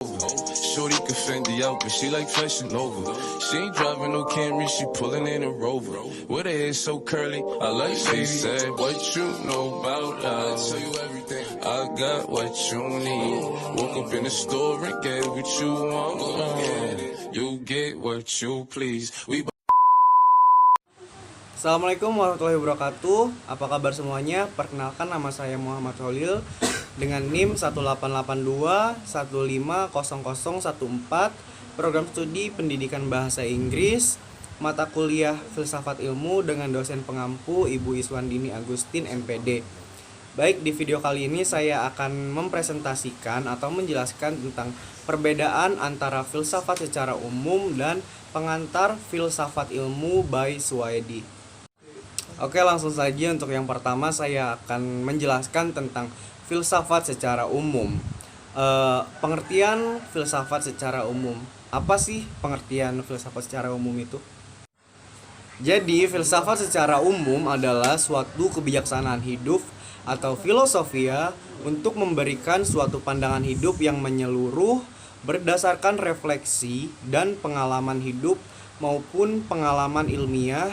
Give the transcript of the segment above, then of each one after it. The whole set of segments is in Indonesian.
Shorty can Fendi out, but she like Fashion Nova. She ain't driving no Camry, she pulling in a Rover. With her hair so curly, I like she said, what you know about love? Tell you everything. I got what you need. Woke up in the store and get what you want. You get what you please. Assalamualaikum warahmatullahi wabarakatuh. Apa kabar semuanya? Perkenalkan, nama saya Muhammad Holil dengan NIM 1882150014, program studi pendidikan bahasa Inggris, mata kuliah filsafat ilmu dengan dosen pengampu Ibu Iswandini Agustin MPD. Baik, di video kali ini saya akan mempresentasikan atau menjelaskan tentang perbedaan antara filsafat secara umum dan pengantar filsafat ilmu by Suwaidi. Oke, langsung saja untuk yang pertama saya akan menjelaskan tentang filsafat secara umum. Pengertian filsafat secara umum. Apa sih pengertian filsafat secara umum itu? Jadi, filsafat secara umum adalah suatu kebijaksanaan hidup atau filosofia untuk memberikan suatu pandangan hidup yang menyeluruh berdasarkan refleksi dan pengalaman hidup maupun pengalaman ilmiah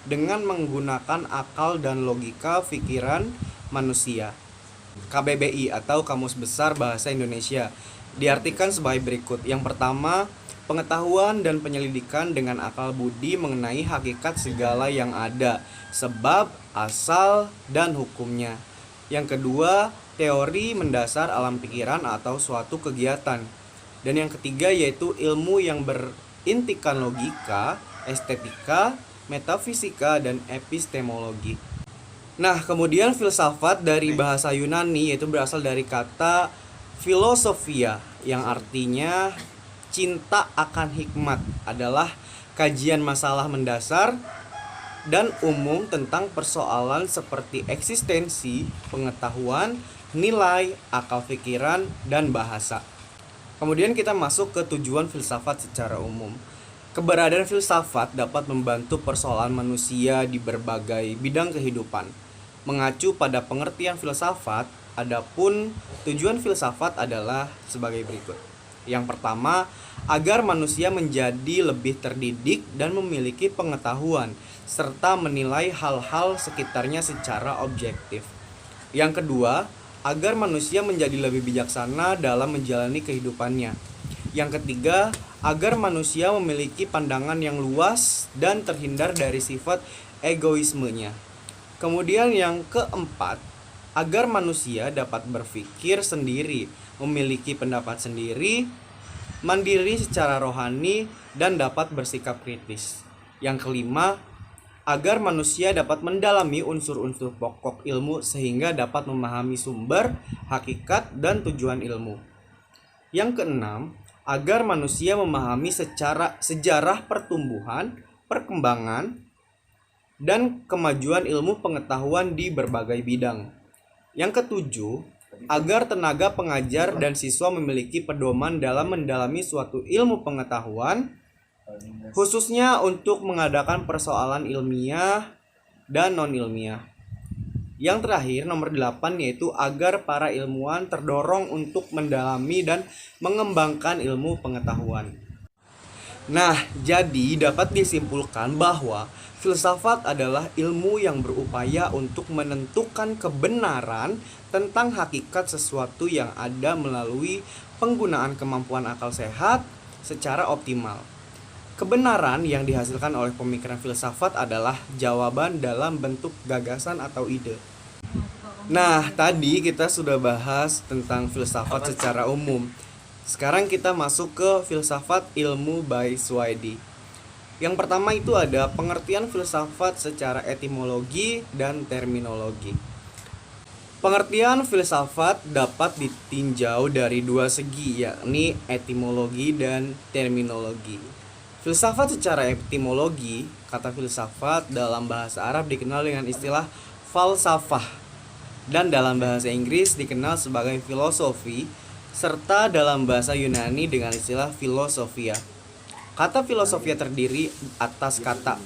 dengan menggunakan akal dan logika pikiran manusia. KBBI atau Kamus Besar Bahasa Indonesia diartikan sebagai berikut. Yang pertama, pengetahuan dan penyelidikan dengan akal budi mengenai hakikat segala yang ada, sebab, asal, dan hukumnya. Yang kedua, teori mendasar alam pikiran atau suatu kegiatan. Dan yang ketiga yaitu ilmu yang berintikan logika, estetika, metafisika, dan epistemologi. Nah, kemudian filsafat dari bahasa Yunani yaitu berasal dari kata filosofia yang artinya cinta akan hikmat, adalah kajian masalah mendasar dan umum tentang persoalan seperti eksistensi, pengetahuan, nilai, akal pikiran, dan bahasa. Kemudian kita masuk ke tujuan filsafat secara umum. Keberadaan filsafat dapat membantu persoalan manusia di berbagai bidang kehidupan. Mengacu pada pengertian filsafat, adapun tujuan filsafat adalah sebagai berikut. Yang pertama, agar manusia menjadi lebih terdidik dan memiliki pengetahuan, serta menilai hal-hal sekitarnya secara objektif. Yang kedua, agar manusia menjadi lebih bijaksana dalam menjalani kehidupannya. Yang ketiga, agar manusia memiliki pandangan yang luas dan terhindar dari sifat egoismenya. Kemudian yang keempat, agar manusia dapat berpikir sendiri, memiliki pendapat sendiri, mandiri secara rohani, dan dapat bersikap kritis. Yang kelima, agar manusia dapat mendalami unsur-unsur pokok ilmu sehingga dapat memahami sumber, hakikat, dan tujuan ilmu. Yang keenam, agar manusia memahami secara sejarah pertumbuhan, perkembangan, dan kemajuan ilmu pengetahuan di berbagai bidang. Yang ketujuh, agar tenaga pengajar dan siswa memiliki pedoman dalam mendalami suatu ilmu pengetahuan, khususnya untuk mengadakan persoalan ilmiah dan non-ilmiah. Yang terakhir, nomor 8, yaitu agar para ilmuwan terdorong untuk mendalami dan mengembangkan ilmu pengetahuan. Nah, jadi dapat disimpulkan bahwa filsafat adalah ilmu yang berupaya untuk menentukan kebenaran tentang hakikat sesuatu yang ada melalui penggunaan kemampuan akal sehat secara optimal. Kebenaran yang dihasilkan oleh pemikiran filsafat adalah jawaban dalam bentuk gagasan atau ide. Nah, tadi kita sudah bahas tentang filsafat secara umum. Sekarang kita masuk ke filsafat ilmu by Suwaidi. Yang pertama itu ada pengertian filsafat secara etimologi dan terminologi. Pengertian filsafat dapat ditinjau dari dua segi, yakni etimologi dan terminologi. Filsafat secara etimologi, kata filsafat dalam bahasa Arab dikenal dengan istilah falsafah, dan dalam bahasa Inggris dikenal sebagai filosofi, serta dalam bahasa Yunani dengan istilah filosofia. Kata filosofia terdiri atas kata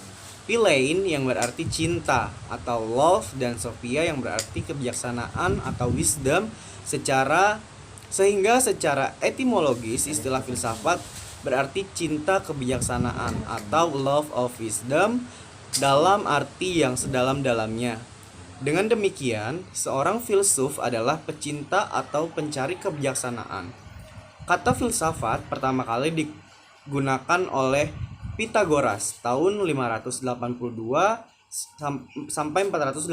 philein yang berarti cinta atau love, dan sophia yang berarti kebijaksanaan atau wisdom secara Sehingga secara etimologis istilah filsafat berarti cinta kebijaksanaan atau love of wisdom dalam arti yang sedalam-dalamnya. Dengan demikian, seorang filsuf adalah pecinta atau pencari kebijaksanaan. Kata filsafat pertama kali digunakan oleh Pythagoras tahun 582 sampai 486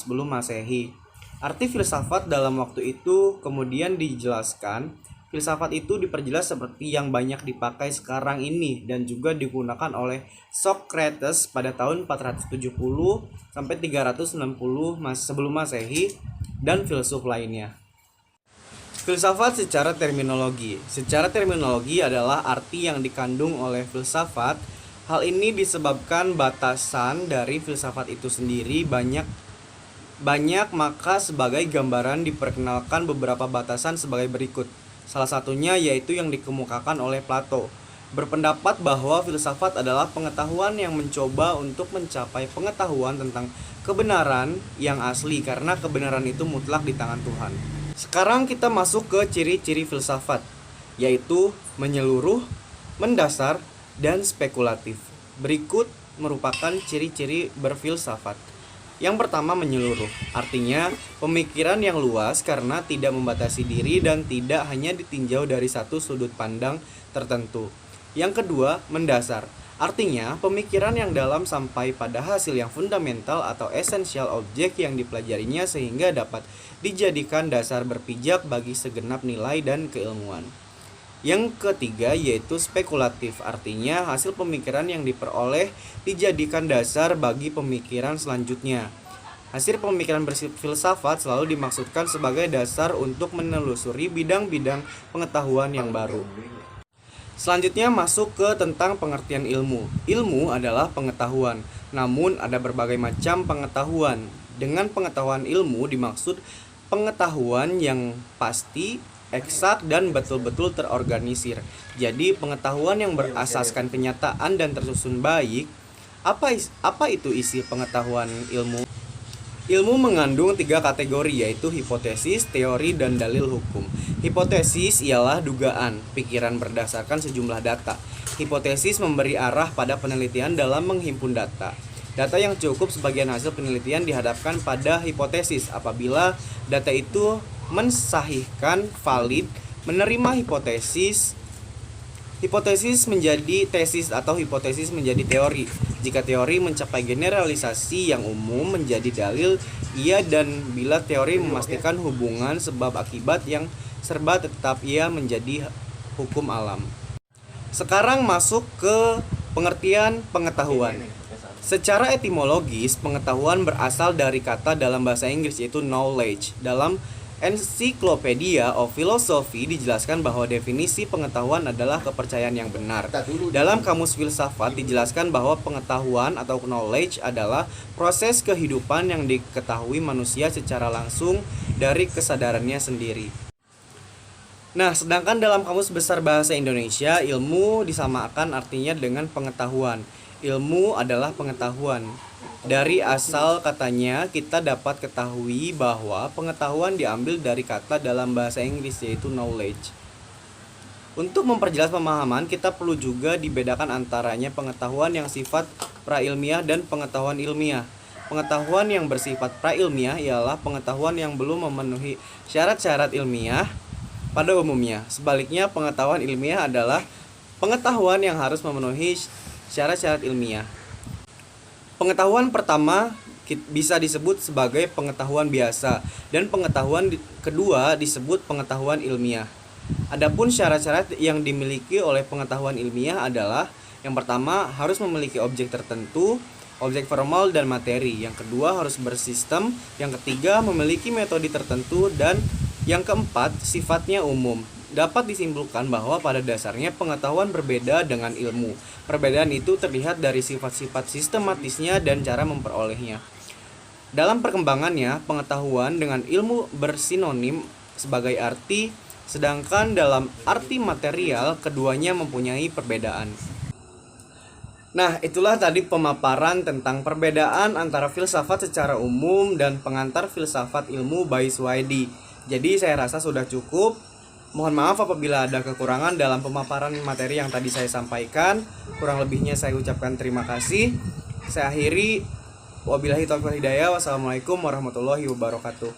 sebelum Masehi. Arti filsafat dalam waktu itu kemudian dijelaskan. Filsafat itu diperjelas seperti yang banyak dipakai sekarang ini dan juga digunakan oleh Socrates pada tahun 470 sampai 360 sebelum Masehi dan filsuf lainnya. Filsafat secara terminologi. Secara terminologi adalah arti yang dikandung oleh filsafat. Hal ini disebabkan batasan dari filsafat itu sendiri banyak maka sebagai gambaran diperkenalkan beberapa batasan sebagai berikut. Salah satunya yaitu yang dikemukakan oleh Plato, berpendapat bahwa filsafat adalah pengetahuan yang mencoba untuk mencapai pengetahuan tentang kebenaran yang asli karena kebenaran itu mutlak di tangan Tuhan. Sekarang kita masuk ke ciri-ciri filsafat, yaitu menyeluruh, mendasar, dan spekulatif. Berikut merupakan ciri-ciri berfilsafat. Yang pertama, menyeluruh, artinya pemikiran yang luas karena tidak membatasi diri dan tidak hanya ditinjau dari satu sudut pandang tertentu. Yang kedua, mendasar, artinya pemikiran yang dalam sampai pada hasil yang fundamental atau esensial objek yang dipelajarinya sehingga dapat dijadikan dasar berpijak bagi segenap nilai dan keilmuan. Yang ketiga yaitu spekulatif, artinya hasil pemikiran yang diperoleh dijadikan dasar bagi pemikiran selanjutnya. Hasil pemikiran berfilsafat selalu dimaksudkan sebagai dasar untuk menelusuri bidang-bidang pengetahuan yang baru. Selanjutnya masuk ke tentang pengertian ilmu. Ilmu adalah pengetahuan, namun ada berbagai macam pengetahuan. Dengan pengetahuan ilmu dimaksud pengetahuan yang pasti, eksak, dan betul-betul terorganisir. Jadi pengetahuan yang berasaskan kenyataan dan tersusun baik. Apa itu isi pengetahuan ilmu? Ilmu mengandung 3 kategori, yaitu hipotesis, teori, dan dalil hukum. Hipotesis ialah dugaan, pikiran berdasarkan sejumlah data. Hipotesis memberi arah pada penelitian dalam menghimpun data. Data yang cukup sebagian hasil penelitian dihadapkan pada hipotesis. Apabila data itu mensahihkan, valid, menerima hipotesis menjadi tesis atau hipotesis menjadi teori. Jika teori mencapai generalisasi yang umum menjadi dalil, ia dan bila teori memastikan hubungan sebab akibat yang serba tetap ia menjadi hukum alam. Sekarang masuk ke pengertian pengetahuan. Secara etimologis, pengetahuan berasal dari kata dalam bahasa Inggris yaitu knowledge. Dalam Encyclopedia of Philosophy dijelaskan bahwa definisi pengetahuan adalah kepercayaan yang benar. Dalam Kamus Filsafat dijelaskan bahwa pengetahuan atau knowledge adalah proses kehidupan yang diketahui manusia secara langsung dari kesadarannya sendiri. Nah, sedangkan dalam Kamus Besar Bahasa Indonesia, ilmu disamakan artinya dengan pengetahuan. Ilmu adalah pengetahuan. Dari asal katanya kita dapat ketahui bahwa pengetahuan diambil dari kata dalam bahasa Inggris yaitu knowledge. Untuk memperjelas pemahaman, kita perlu juga dibedakan antaranya pengetahuan yang sifat prailmiah dan pengetahuan ilmiah. Pengetahuan yang bersifat prailmiah ialah pengetahuan yang belum memenuhi syarat-syarat ilmiah pada umumnya. Sebaliknya, pengetahuan ilmiah adalah pengetahuan yang harus memenuhi syarat-syarat ilmiah. Pengetahuan pertama bisa disebut sebagai pengetahuan biasa dan pengetahuan kedua disebut pengetahuan ilmiah. Adapun syarat-syarat yang dimiliki oleh pengetahuan ilmiah adalah yang pertama harus memiliki objek tertentu, objek formal dan materi. Yang kedua harus bersistem, yang ketiga memiliki metode tertentu, dan yang keempat sifatnya umum. Dapat disimpulkan bahwa pada dasarnya pengetahuan berbeda dengan ilmu. Perbedaan itu terlihat dari sifat-sifat sistematisnya dan cara memperolehnya. Dalam perkembangannya, pengetahuan dengan ilmu bersinonim sebagai arti, sedangkan dalam arti material keduanya mempunyai perbedaan. Nah, itulah tadi pemaparan tentang perbedaan antara filsafat secara umum dan pengantar filsafat ilmu by Suwaidi. Jadi saya rasa sudah cukup. Mohon maaf apabila ada kekurangan dalam pemaparan materi yang tadi saya sampaikan. Kurang lebihnya saya ucapkan terima kasih. Saya akhiri. Wabillahi taufiq wal hidayah. Wassalamualaikum warahmatullahi wabarakatuh.